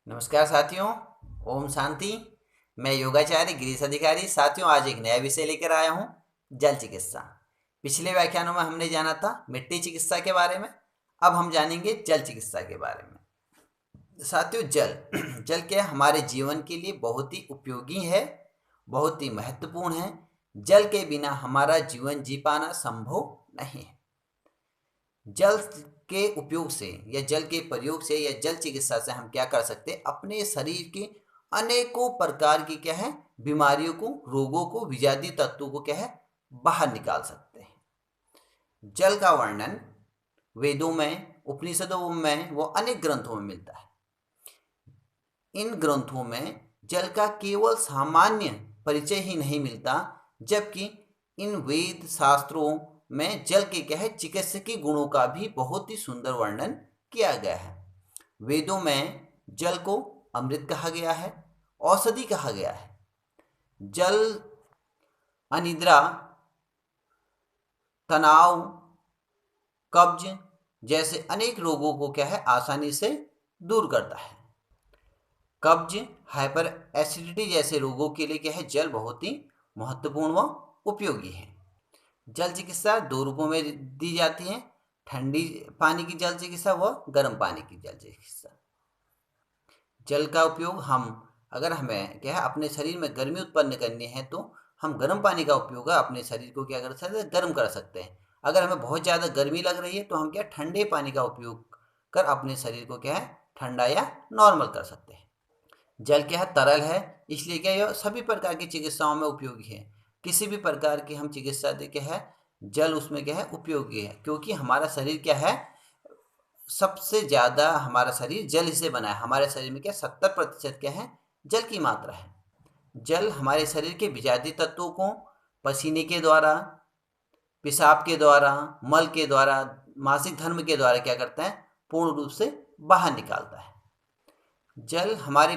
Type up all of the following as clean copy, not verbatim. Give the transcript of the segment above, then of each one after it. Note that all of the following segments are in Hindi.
नमस्कार साथियों। ओम शांति। मैं योगाचार्य गिरीश अधिकारी। साथियों, आज एक नया विषय लेकर आया हूँ, जल चिकित्सा। पिछले व्याख्यानों में हमने जाना था मिट्टी चिकित्सा के बारे में। अब हम जानेंगे जल चिकित्सा के बारे में। साथियों, जल जल क्या है, हमारे जीवन के लिए बहुत ही उपयोगी है, बहुत ही महत्वपूर्ण है। जल के बिना हमारा जीवन जी पाना संभव नहीं है। जल के उपयोग से या जल के प्रयोग से या जल चिकित्सा से हम क्या कर सकते हैं, अपने शरीर के अनेकों प्रकार की क्या है बीमारियों को, रोगों को, विषादी तत्वों को क्या है बाहर निकाल सकते हैं। जल का वर्णन वेदों में, उपनिषदों में, वो अनेक ग्रंथों में मिलता है। इन ग्रंथों में जल का केवल सामान्य परिचय ही नहीं मिलता, जबकि इन वेद शास्त्रों में जल के क्या है चिकित्सकीय गुणों का भी बहुत ही सुंदर वर्णन किया गया है। वेदों में जल को अमृत कहा गया है, औषधि कहा गया है। जल अनिद्रा, तनाव, कब्ज जैसे अनेक रोगों को क्या है आसानी से दूर करता है। कब्ज, हाइपर एसिडिटी जैसे रोगों के लिए क्या है जल बहुत ही महत्वपूर्ण व उपयोगी है। जल चिकित्सा दो रूपों में दी जाती है, ठंडी पानी की जल चिकित्सा व गर्म पानी की जल चिकित्सा। जल का उपयोग अगर हमें क्या है अपने शरीर में गर्मी उत्पन्न करनी है तो हम गर्म पानी का उपयोग अपने शरीर को क्या कर सकते हैं, गर्म कर सकते हैं। अगर हमें बहुत ज़्यादा गर्मी लग रही है तो हम क्या ठंडे पानी का उपयोग कर अपने शरीर को क्या है ठंडा या नॉर्मल कर सकते हैं। जल क्या है तरल है, इसलिए क्या यह सभी प्रकार की चिकित्साओं में उपयोगी है। किसी भी प्रकार की हम चिकित्सा दे क्या है जल उसमें क्या है उपयोगी है, क्योंकि हमारा शरीर क्या है सबसे ज़्यादा हमारा शरीर जल से बना है। हमारे शरीर में क्या 70% क्या है जल की मात्रा है। जल हमारे शरीर के विषादी तत्वों को पसीने के द्वारा, पेशाब के द्वारा, मल के द्वारा, मासिक धर्म के द्वारा क्या करता है पूर्ण रूप से बाहर निकालता है। जल हमारे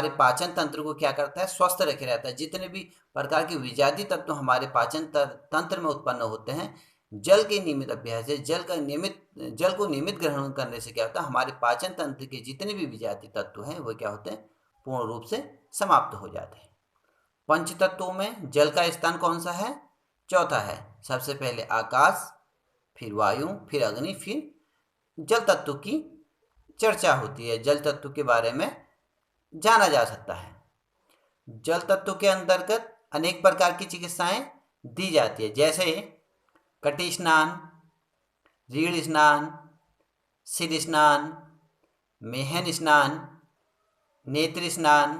पाचन तंत्र को क्या करता है स्वस्थ रखे रहता है। जितने भी प्रकार के विषादी तत्व हमारे पाचन तंत्र में उत्पन्न होते हैं, जल के नियमित अभ्यास से जल को नियमित ग्रहण करने से क्या होता है हमारे पाचन तंत्र के जितने भी विषादी तत्व हैं वो क्या होते हैं पूर्ण रूप से समाप्त हो जाते हैं। पंच तत्वों में जल का स्थान कौन सा है? चौथा है। सबसे पहले आकाश, फिर वायु, फिर अग्नि, फिर जल तत्व की चर्चा होती है। जल तत्व के बारे में जाना जा सकता है। जल तत्व के अंतर्गत अनेक प्रकार की चिकित्साएं दी जाती है, जैसे कटी स्नान, रीढ़ स्नान, सिर स्नान, मेहन स्नान, नेत्र स्नान,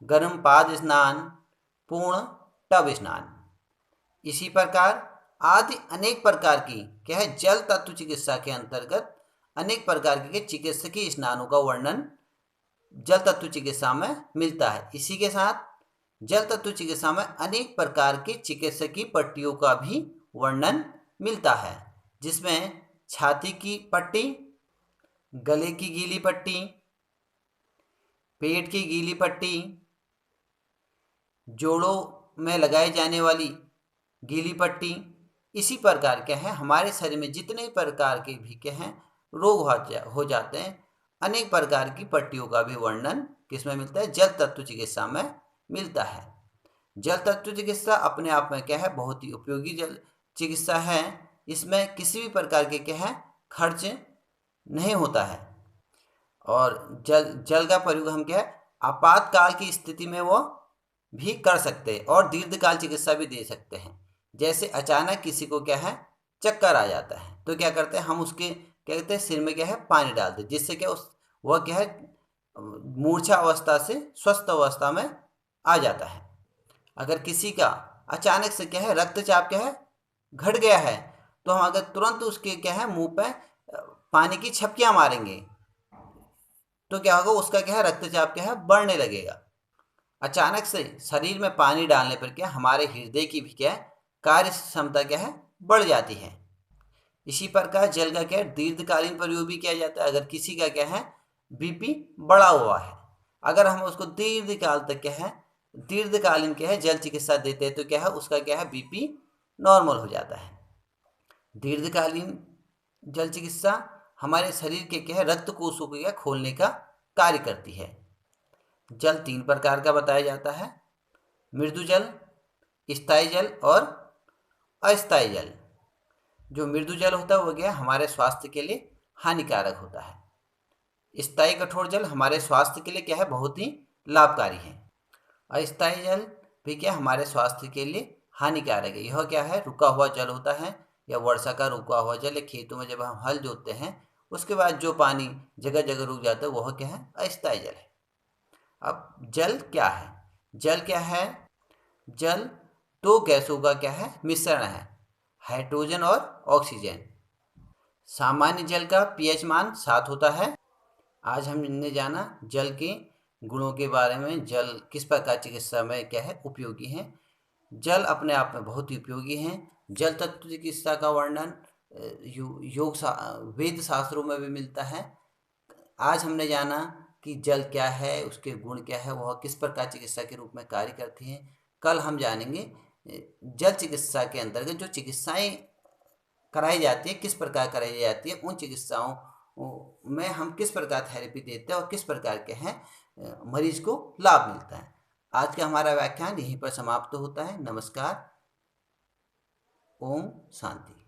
गर्म पाद स्नान, पूर्ण टब स्नान। इसी प्रकार आदि अनेक प्रकार की क्या है जल तत्व चिकित्सा के अंतर्गत अनेक प्रकार के चिकित्सकीय स्नानों का वर्णन जल तत्व चिकित्सा में मिलता है। इसी के साथ जल तत्व चिकित्सा में अनेक प्रकार की चिकित्सकीय पट्टियों का भी वर्णन मिलता है, जिसमें छाती की पट्टी, गले की गीली पट्टी, पेट की गीली पट्टी, जोड़ों में लगाई जाने वाली गीली पट्टी। इसी प्रकार के हैं हमारे शरीर में जितने प्रकार के भी क्या हैं रोग हो जाते हैं, अनेक प्रकार की पट्टियों का भी वर्णन किसमें मिलता है? जल तत्व चिकित्सा में मिलता है। जल तत्व चिकित्सा अपने आप में क्या है बहुत ही उपयोगी जल चिकित्सा है। इसमें किसी भी प्रकार के क्या है खर्च नहीं होता है, और जल का प्रयोग हम क्या है आपातकाल की स्थिति में वो भी कर सकते हैं और दीर्घकाल चिकित्सा भी दे सकते हैं। जैसे अचानक किसी को क्या है चक्कर आ जाता है तो क्या करते हैं हम उसके क्या कहते हैं सिर में क्या है पानी डालते हैं, जिससे क्या वह क्या है मूर्छा अवस्था से स्वस्थ अवस्था में आ जाता है। अगर किसी का अचानक से क्या है रक्तचाप क्या है घट गया है तो हम अगर तुरंत उसके क्या है मुंह पे पानी की छपकियां मारेंगे तो क्या होगा उसका क्या है रक्तचाप क्या है बढ़ने लगेगा। अचानक से शरीर में पानी डालने पर क्या हमारे हृदय की भी क्या है कार्य क्षमता क्या है बढ़ जाती है। इसी प्रकार जल का क्या है दीर्घकालीन प्रयोग भी किया जाता है। अगर किसी का क्या है बीपी बढ़ा हुआ है, अगर हम उसको दीर्घकाल तक क्या है दीर्घकालीन क्या है जल चिकित्सा देते हैं तो क्या है उसका क्या है बीपी नॉर्मल हो जाता है। दीर्घकालीन जल चिकित्सा हमारे शरीर के क्या है रक्त कोशों को क्या खोलने का कार्य करती है। जल 3 प्रकार का बताया जाता है, मृदु जल, स्थायी जल और अस्थायी जल। जो मृदु जल होता है वो क्या हमारे स्वास्थ्य के लिए हानिकारक होता है। स्थायी कठोर जल हमारे स्वास्थ्य के लिए क्या है बहुत ही लाभकारी है। अस्थायी जल भी क्या हमारे स्वास्थ्य के लिए हानिकारक है। यह क्या है रुका हुआ जल होता है या वर्षा का रुका हुआ जल, या खेतों में जब हम हल जोतते हैं उसके बाद जो पानी जगह जगह रुक जाता है वह क्या है अस्थायी जल है। अब जल क्या है? जल क्या है? जल 2 गैसों का क्या है मिश्रण है, हाइड्रोजन और ऑक्सीजन। सामान्य जल का पीएच मान 7 होता है। आज हमने जाना जल के गुणों के बारे में, जल किस प्रकार चिकित्सा में क्या है उपयोगी है। जल अपने आप में बहुत ही उपयोगी है। जल तत्व चिकित्सा का वर्णन वेद शास्त्रों में भी मिलता है। आज हमने जाना कि जल क्या है, उसके गुण क्या है, वह किस प्रकार चिकित्सा के रूप में कार्य करती हैं। कल हम जानेंगे जल चिकित्सा के अंतर्गत जो चिकित्साएं कराई जाती है किस प्रकार कराई जाती है, उन चिकित्साओं में हम किस प्रकार थेरेपी देते हैं और किस प्रकार के हैं मरीज को लाभ मिलता है। आज का हमारा व्याख्यान यहीं पर समाप्त होता है। नमस्कार। ओम शांति।